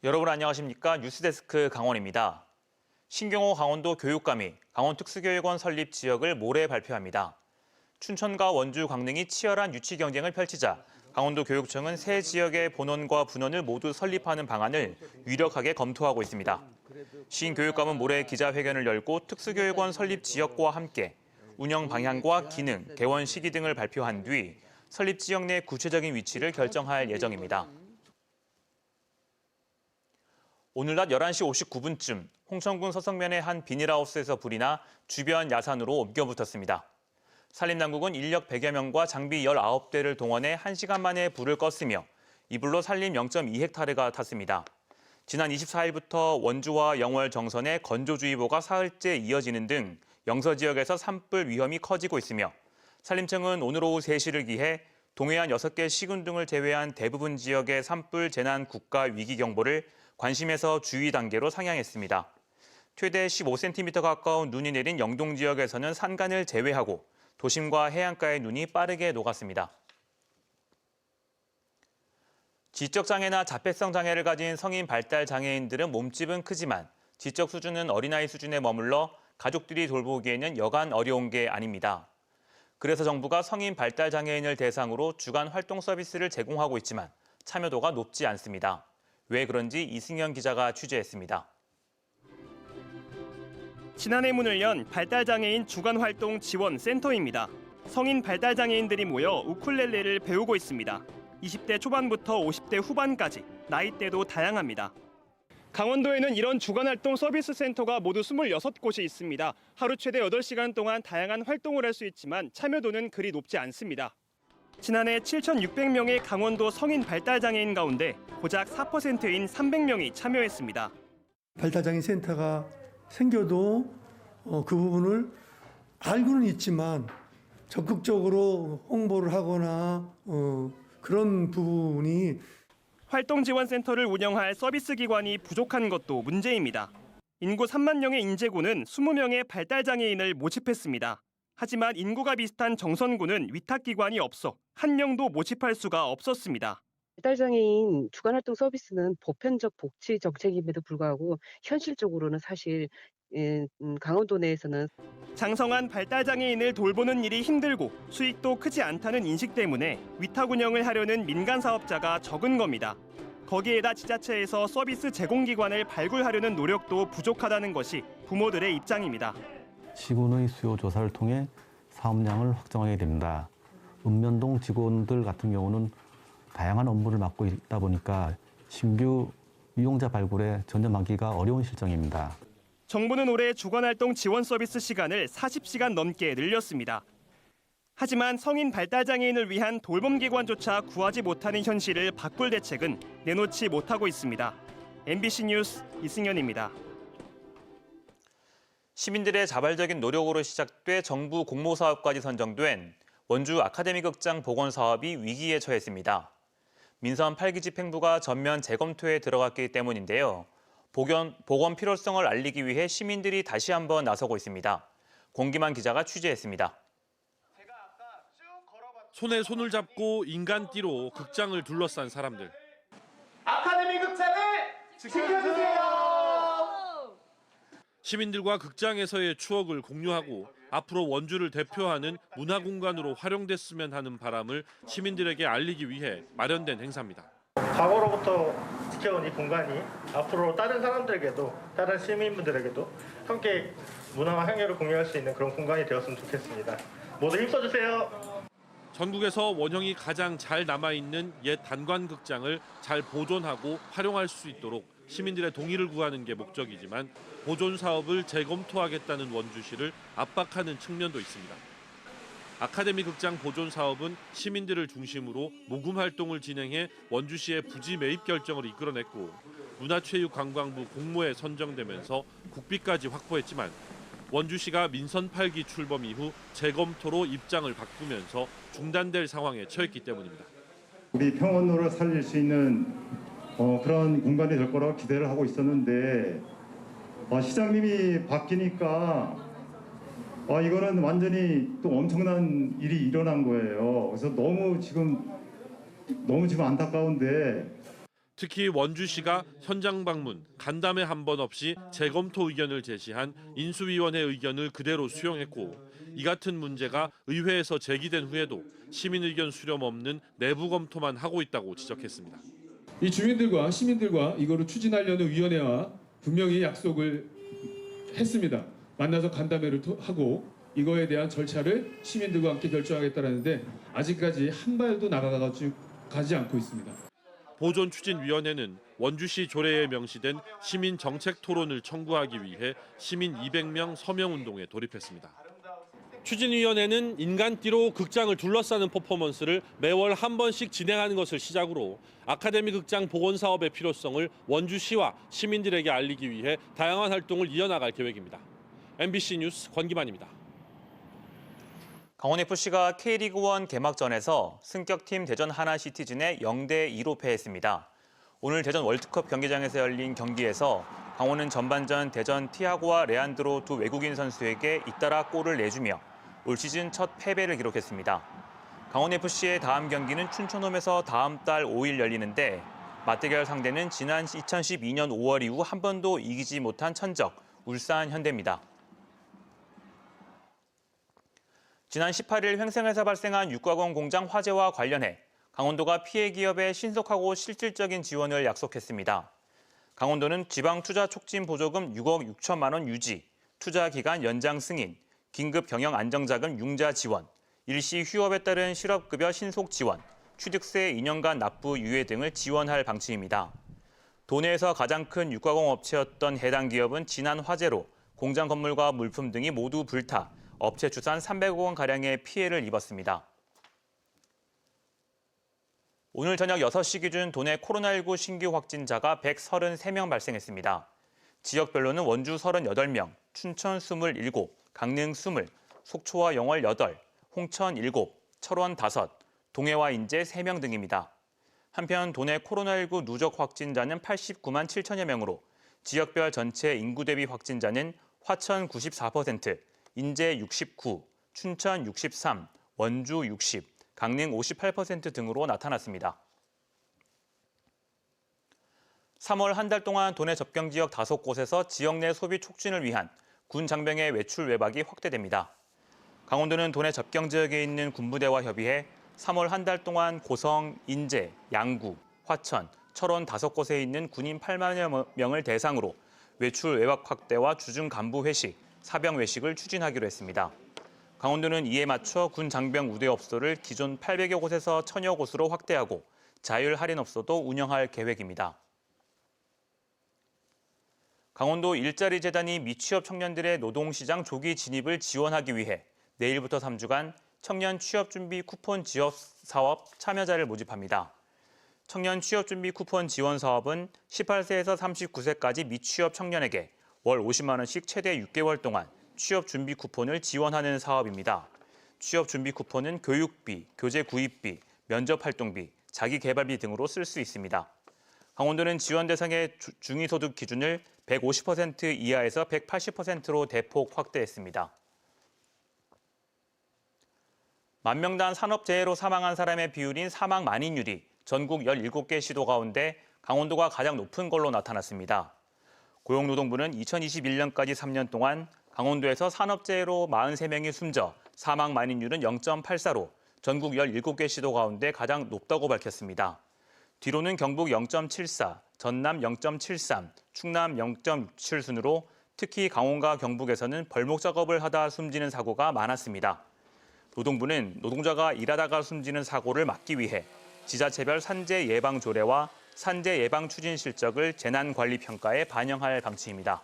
여러분 안녕하십니까? 뉴스데스크 강원입니다. 신경호 강원도 교육감이 강원특수교육원 설립 지역을 모레 발표합니다. 춘천과 원주, 강릉이 치열한 유치 경쟁을 펼치자 강원도 교육청은 새 지역의 본원과 분원을 모두 설립하는 방안을 유력하게 검토하고 있습니다. 신 교육감은 모레 기자회견을 열고 특수교육원 설립 지역과 함께 운영 방향과 기능, 개원 시기 등을 발표한 뒤 설립 지역 내 구체적인 위치를 결정할 예정입니다. 오늘 낮 11시 59분쯤 홍천군 서성면의 한 비닐하우스에서 불이 나 주변 야산으로 옮겨붙었습니다. 산림당국은 인력 100여 명과 장비 19대를 동원해 1시간 만에 불을 껐으며 이 불로 산림 0.2헥타르가 탔습니다. 지난 24일부터 원주와 영월 정선에 건조주의보가 사흘째 이어지는 등 영서 지역에서 산불 위험이 커지고 있으며 산림청은 오늘 오후 3시를 기해 동해안 6개 시군 등을 제외한 대부분 지역의 산불 재난 국가 위기 경보를 관심에서 주의 단계로 상향했습니다. 최대 15cm 가까운 눈이 내린 영동 지역에서는 산간을 제외하고 도심과 해안가의 눈이 빠르게 녹았습니다. 지적장애나 자폐성 장애를 가진 성인 발달 장애인들은 몸집은 크지만 지적 수준은 어린아이 수준에 머물러 가족들이 돌보기에는 여간 어려운 게 아닙니다. 그래서 정부가 성인 발달 장애인을 대상으로 주간 활동 서비스를 제공하고 있지만 참여도가 높지 않습니다. 왜 그런지 이승현 기자가 취재했습니다. 지난해 문을 연 발달장애인 주간활동 지원센터입니다. 성인 발달장애인들이 모여 우쿨렐레를 배우고 있습니다. 20대 초반부터 50대 후반까지 나이대도 다양합니다. 강원도에는 이런 주간활동 서비스 센터가 모두 26곳이 있습니다. 하루 최대 8시간 동안 다양한 활동을 할 수 있지만 참여도는 그리 높지 않습니다. 지난해 7,600명의 강원도 성인 발달장애인 가운데 고작 4%인 300명이 참여했습니다. 발달장애인 센터가 생겨도 그 부분을 알고는 있지만 적극적으로 홍보를 하거나 그런 부분이 활동지원센터를 운영할 서비스 기관이 부족한 것도 문제입니다. 인구 3만 명의 인제구는 20명의 발달장애인을 모집했습니다. 하지만 인구가 비슷한 정선구는 위탁기관이 없어 한 명도 모집할 수가 없었습니다. 발달장애인 주간활동 서비스는 보편적 복지 정책임에도 불구하고 현실적으로는 사실 강원도 내에서는 장성한 발달장애인을 돌보는 일이 힘들고 수익도 크지 않다는 인식 때문에 위탁 운영을 하려는 민간 사업자가 적은 겁니다. 거기에다 지자체에서 서비스 제공기관을 발굴하려는 노력도 부족하다는 것이 부모들의 입장입니다. 시군의 수요 조사를 통해 사업량을 확정하게 됩니다. 읍면동 직원들 같은 경우는 다양한 업무를 맡고 있다 보니까 신규 이용자 발굴에 전념하기가 어려운 실정입니다. 정부는 올해 주간활동 지원 서비스 시간을 40시간 넘게 늘렸습니다. 하지만 성인 발달장애인을 위한 돌봄기관조차 구하지 못하는 현실을 바꿀 대책은 내놓지 못하고 있습니다. MBC 뉴스 이승현입니다. 시민들의 자발적인 노력으로 시작돼 정부 공모사업까지 선정된 원주 아카데미 극장 복원 사업이 위기에 처했습니다. 민선 8기 집행부가 전면 재검토에 들어갔기 때문인데요. 복원 필요성을 알리기 위해 시민들이 다시 한번 나서고 있습니다. 공기만 기자가 취재했습니다. 손에 손을 잡고 인간띠로 극장을 둘러싼 사람들. 아카데미 극장을 지켜주세요. 시민들과 극장에서의 추억을 공유하고 앞으로 원주를 대표하는 문화공간으로 활용됐으면 하는 바람을 시민들에게 알리기 위해 마련된 행사입니다. 과거로부터 지켜온 이 공간이 앞으로 다른 사람들에게도 다른 시민분들에게도 함께 문화와 향유를 공유할 수 있는 그런 공간이 되었으면 좋겠습니다. 모두 힘써주세요. 전국에서 원형이 가장 잘 남아있는 옛 단관극장을 잘 보존하고 활용할 수 있도록 시민들의 동의를 구하는 게 목적이지만 보존 사업을 재검토하겠다는 원주시를 압박하는 측면도 있습니다. 아카데미 극장 보존 사업은 시민들을 중심으로 모금 활동을 진행해 원주시의 부지 매입 결정을 이끌어냈고 문화체육관광부 공모에 선정되면서 국비까지 확보했지만 원주시가 민선 8기 출범 이후 재검토로 입장을 바꾸면서 중단될 상황에 처했기 때문입니다. 우리 평원로를 살릴 수 있는 그런 공간이 될 거라고 기대를 하고 있었는데 시장님이 바뀌니까 이거는 완전히 또 엄청난 일이 일어난 거예요. 그래서 너무 지금 안타까운데 특히 원주시가 현장 방문, 간담회 한 번 없이 재검토 의견을 제시한 인수위원회 의견을 그대로 수용했고 이 같은 문제가 의회에서 제기된 후에도 시민 의견 수렴 없는 내부 검토만 하고 있다고 지적했습니다. 이 주민들과 시민들과 이거를 추진하려는 위원회와 분명히 약속을 했습니다. 만나서 간담회를 하고 이거에 대한 절차를 시민들과 함께 결정하겠다는데 아직까지 한 발도 가지 않고 있습니다. 보존추진위원회는 원주시 조례에 명시된 시민 정책 토론을 청구하기 위해 시민 200명 서명운동에 돌입했습니다. 추진위원회는 인간띠로 극장을 둘러싸는 퍼포먼스를 매월 한 번씩 진행하는 것을 시작으로 아카데미 극장 복원 사업의 필요성을 원주시와 시민들에게 알리기 위해 다양한 활동을 이어나갈 계획입니다. MBC 뉴스 권기만입니다. 강원FC가 K리그1 개막전에서 승격팀 대전 하나시티즌에 0대2로 패했습니다. 오늘 대전 월드컵 경기장에서 열린 경기에서 강원은 전반전 대전 티아고와 레안드로 두 외국인 선수에게 잇따라 골을 내주며 올 시즌 첫 패배를 기록했습니다. 강원FC의 다음 경기는 춘천홈에서 다음 달 5일 열리는데 맞대결 상대는 지난 2012년 5월 이후 한 번도 이기지 못한 천적 울산 현대입니다. 지난 18일 횡성에서 발생한 육가공 공장 화재와 관련해 강원도가 피해 기업에 신속하고 실질적인 지원을 약속했습니다. 강원도는 지방투자촉진보조금 6억 6천만 원 유지, 투자 기간 연장 승인, 긴급 경영 안정자금 융자 지원, 일시 휴업에 따른 실업급여 신속 지원, 취득세 2년간 납부 유예 등을 지원할 방침입니다. 도내에서 가장 큰 육가공 업체였던 해당 기업은 지난 화재로 공장 건물과 물품 등이 모두 불타 업체 추산 300억 원가량의 피해를 입었습니다. 오늘 저녁 6시 기준 도내 코로나19 신규 확진자가 133명 발생했습니다. 지역별로는 원주 38명, 춘천 27, 강릉 20, 속초와 영월 8, 홍천 7, 철원 5, 동해와 인제 3명 등입니다. 한편 도내 코로나19 누적 확진자는 89만 7천여 명으로 지역별 전체 인구 대비 확진자는 화천 94%, 인제 69, 춘천 63, 원주 60, 강릉 58% 등으로 나타났습니다. 3월 한 달 동안 도내 접경 지역 5곳에서 지역 내 소비 촉진을 위한 군 장병의 외출 외박이 확대됩니다. 강원도는 도내 접경 지역에 있는 군부대와 협의해 3월 한 달 동안 고성, 인제, 양구, 화천, 철원 5곳에 있는 군인 8만여 명을 대상으로 외출 외박 확대와 주중 간부 회식, 사병 외식을 추진하기로 했습니다. 강원도는 이에 맞춰 군 장병 우대업소를 기존 800여 곳에서 1000여 곳으로 확대하고 자율 할인업소도 운영할 계획입니다. 강원도 일자리 재단이 미취업 청년들의 노동시장 조기 진입을 지원하기 위해 내일부터 3주간 청년 취업준비 쿠폰 지원 사업 참여자를 모집합니다. 청년 취업준비 쿠폰 지원 사업은 18세에서 39세까지 미취업 청년에게 월 50만 원씩 최대 6개월 동안 취업준비 쿠폰을 지원하는 사업입니다. 취업준비 쿠폰은 교육비, 교재 구입비, 면접활동비, 자기개발비 등으로 쓸 수 있습니다. 강원도는 지원 대상의 중위소득 기준을 150% 이하에서 180%로 대폭 확대했습니다. 만명단 산업재해로 사망한 사람의 비율인 사망 만인율이 전국 17개 시도 가운데 강원도가 가장 높은 걸로 나타났습니다. 고용노동부는 2021년까지 3년 동안 강원도에서 산업재해로 43명이 숨져 사망 만인율은 0.84로 전국 17개 시도 가운데 가장 높다고 밝혔습니다. 뒤로는 경북 0.74, 전남 0.73, 충남 0.67 순으로 특히 강원과 경북에서는 벌목 작업을 하다 숨지는 사고가 많았습니다. 노동부는 노동자가 일하다가 숨지는 사고를 막기 위해 지자체별 산재 예방 조례와 산재 예방 추진 실적을 재난관리평가에 반영할 방침입니다.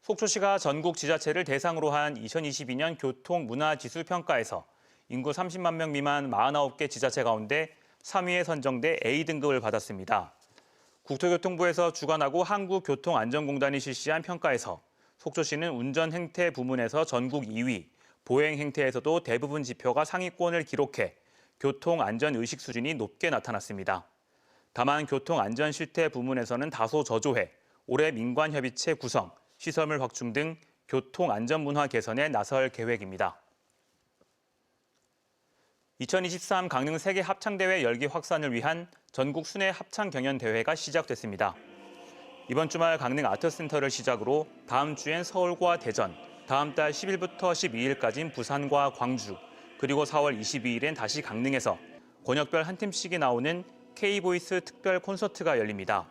속초시가 전국 지자체를 대상으로 한 2022년 교통문화지수평가에서 인구 30만 명 미만 49개 지자체 가운데 3위에 선정돼 A등급을 받았습니다. 국토교통부에서 주관하고 한국교통안전공단이 실시한 평가에서 속초시는 운전 행태 부문에서 전국 2위, 보행 행태에서도 대부분 지표가 상위권을 기록해 교통안전의식 수준이 높게 나타났습니다. 다만 교통안전실태 부문에서는 다소 저조해 올해 민관협의체 구성, 시설물 확충 등 교통안전문화 개선에 나설 계획입니다. 2023 강릉 세계 합창대회 열기 확산을 위한 전국 순회 합창 경연 대회가 시작됐습니다. 이번 주말 강릉 아트센터를 시작으로 다음 주엔 서울과 대전, 다음 달 10일부터 12일까지인 부산과 광주, 그리고 4월 22일엔 다시 강릉에서 권역별 한 팀씩이 나오는 K-보이스 특별 콘서트가 열립니다.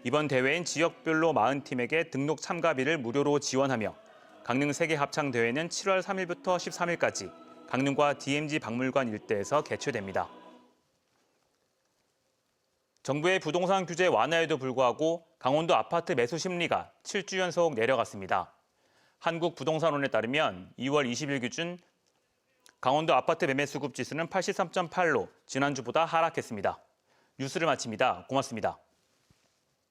이번 대회엔 지역별로 40팀에게 등록 참가비를 무료로 지원하며 강릉 세계 합창 대회는 7월 3일부터 13일까지 강릉과 DMZ 박물관 일대에서 개최됩니다. 정부의 부동산 규제 완화에도 불구하고 강원도 아파트 매수 심리가 7주 연속 내려갔습니다. 한국부동산원에 따르면 2월 20일 기준 강원도 아파트 매매 수급 지수는 83.8로 지난주보다 하락했습니다. 뉴스를 마칩니다. 고맙습니다.